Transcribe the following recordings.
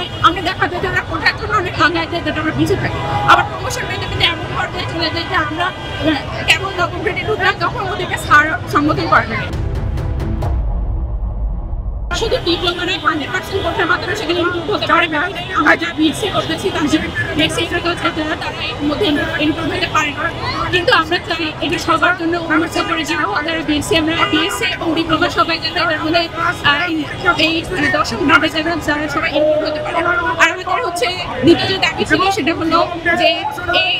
পাই আমরা দেখা যায় যে আমরা কোথায় জন্য অনেক আগায় যায়, যেটা আমরা পিছিয়ে থাকি। আবার প্রমোশন পেতে পেতে এমন পর্যায়ে চলে যায় যে আমরা কেমন নতুন গ্রেডে ঢুকলাম তখন ওদেরকে স্যার সম্বোধন করে না। শুধু ডিপ্লোমা নয় 100% কোর্সের মাধ্যমে সেখানে ইমপ্রুভ হতে পারে। আমরা যারা বিএসসি করতেছি তাদের বিএসসি এগ্রিকালচার তারা এর মধ্যে ইমপ্রুভ হতে পারে না, কিন্তু আমরা চাই এটা সবার জন্য উন্মুক্ত করে যারা যারা বিএসসি আমরা বিএসসি এবং ডিপ্লোমা সবাই যেন এটার মধ্যে এই দশম গ্রেডে যেন যারা সবাই ইমপ্রুভ হতে পারে। আর আমাদের হচ্ছে দ্বিতীয় যে দাবি ছিল সেটা হলো যে এই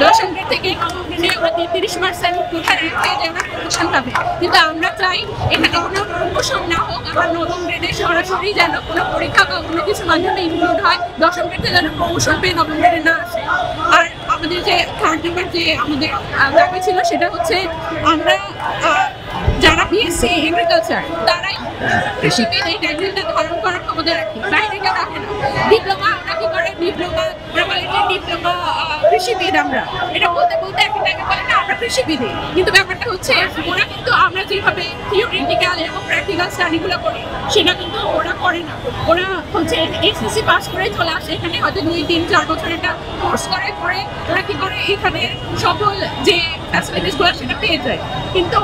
দশম গ্রেড থেকে নবম গ্রেডে ওরা 33% কোঠা রেখে যে ওরা প্রমোশন পাবে, কিন্তু আমরা চাই এখানে কোনো প্রমোশন না হোক, আবার নবম গ্রেডে সরাসরি যেন কোনো পরীক্ষা বা কোনো কিছু মাধ্যমে ইনক্লুড হয়, দশম গ্রেডে যেন প্রমোশন পেয়ে নবম গ্রেডে না আসে। আর আমাদের যে থার্ড নাম্বার যে আমাদের দাবি ছিল সেটা হচ্ছে আমরা যারা বিএসসি এগ্রিকালচার তারাই কৃষিবিদ এই টাইটেলটা ধারণ করার ক্ষমতা রাখে, বাইরে কেউ রাখে না। ডিপ্লোমা আমরা কি করে ডিপ্লোমা ডিপ্লোমা কৃষিবিদ আমরা এটা বলতে বলতে একটা টাইমে বলে না আমরা কৃষিবিদই, কিন্তু ব্যাপারটা হচ্ছে ওরা কিন্তু আমরা যেভাবে থিওরিটিক্যাল এবং প্র্যাকটিক্যাল স্টাডিগুলো করি সেটা কিন্তু ওরা করে না। ওরা হচ্ছে এসএসসি পাস করে চলে আসে এখানে, হয়তো 2-3-4 বছর একটা কোর্স করে পরে ওরা কি করে এখানে সকল যে ফ্যাসিলিটিসগুলো সেটা পেয়ে যায়, কিন্তু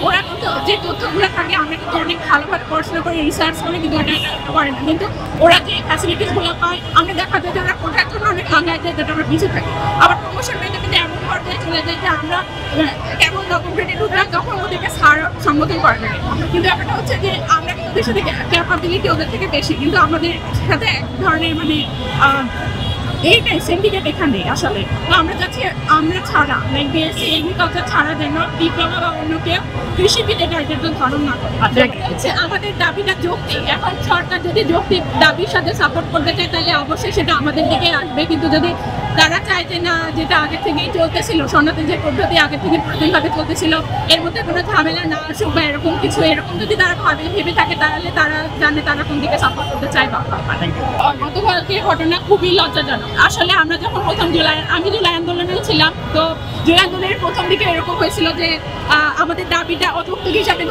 ওরা কিন্তু যে তথ্যগুলো থাকে আমরা কিন্তু অনেক ভালোভাবে পড়াশোনা করে রিসার্চ করে কিন্তু এটা করে না, কিন্তু ওরা যে ফ্যাসিলিটিসগুলো পায় আমরা দেখা যায় যে আমরা কোথায় জন্য অনেক আগায় যায়, যেটা আমরা পিছিয়ে থাকি। আবার প্রমোশন পেতে পেতে এমন পর্যায়ে চলে যায় যে আমরা কেমন নতুন গ্রেডে ঢুকলাম তখন ওদেরকে স্যার সম্বোধন করে না, কিন্তু ব্যাপারটা হচ্ছে যে আমরা কিন্তু ওদের সাথে ক্যাপাবিলিটি ওদের থেকে বেশি, কিন্তু আমাদের সাথে এক ধরনের মানে এইটাই সিন্ডিকেট এখানে আসলে। তো আমরা যাচ্ছি আমরা ছাড়া লাইক বিএসসি এগ্রিকালচার ছাড়া যেন ডিপ্লোমা বা অন্য কেউ কৃষিবিদের টাইটেল ধারণ না করে। হচ্ছে আমাদের দাবিটা যৌক্তিক, এখন সরকার যদি যৌক্তিক দাবির সাথে সাপোর্ট করতে চায় তাহলে অবশ্যই সেটা আমাদের দিকে আসবে, কিন্তু যদি তারা চায় যে না যেটা আগে থেকেই চলতেছিল সনাতন যে পদ্ধতি আগে থেকে প্রতিভাবে চলতেছিল এর মধ্যে কোনো ঝামেলা না আসুক বা এরকম কিছু এরকম যদি তারা ভেবে থাকে তাহলে তারা জানে তারা কোন দিকে সাপোর্ট করতে চায়। গতকালকে ঘটনা খুবই লজ্জাজনক। আসলে আমরা যখন আমি জুলাই আন্দোলনেও ছিলাম, তো জুলাই আন্দোলনের প্রথম দিকে এরকম হয়েছিল যে আমাদের দাবিটা অযৌক্তিক হিসাবে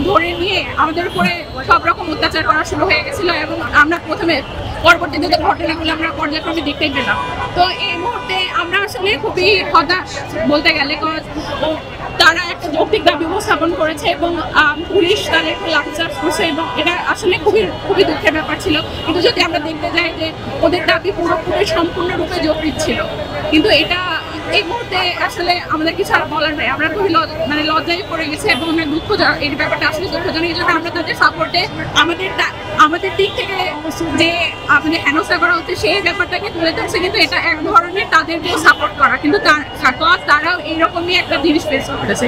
ধরে নিয়ে আমাদের উপরে সব রকম অত্যাচার করা শুরু হয়ে গেছিল, এবং আমরা পরবর্তীতে ঘটনাগুলো আমরা পর্যায়ক্রমে দেখতে পেলাম। তো এই মুহূর্তে আমরা আসলে খুবই হতাশ বলতে গেলে, তারা একটা যৌক্তিক দাবি উপস্থাপন করেছে এবং পুলিশ তাদেরকে লাঠিচার্জ করছে, এবং এটা আসলে খুবই খুবই দুঃখের ব্যাপার ছিল। কিন্তু যদি আমরা দেখতে যাই যে ওদের দাবি পুরোপুরি সম্পূর্ণরূপে যৌক্তিক ছিল, কিন্তু এটা এই মুহূর্তে আসলে আমাদের কিছু আর বলার নেই। আমরা খুবই লজ্জায় পড়ে গেছি এবং আমরা দুঃখজনক, এই ব্যাপারটা আসলে দুঃখজনক। এই জন্য আমরা তাদের সাপোর্টে আমাদের দিক থেকে যে আমাদের হেনস্থা করা হচ্ছে সেই ব্যাপারটাকে তুলে ধরছে, কিন্তু এটা এক ধরনের তাদেরকে সাপোর্ট করা, কিন্তু তারাও এইরকমই একটা জিনিস ফেস করেছে।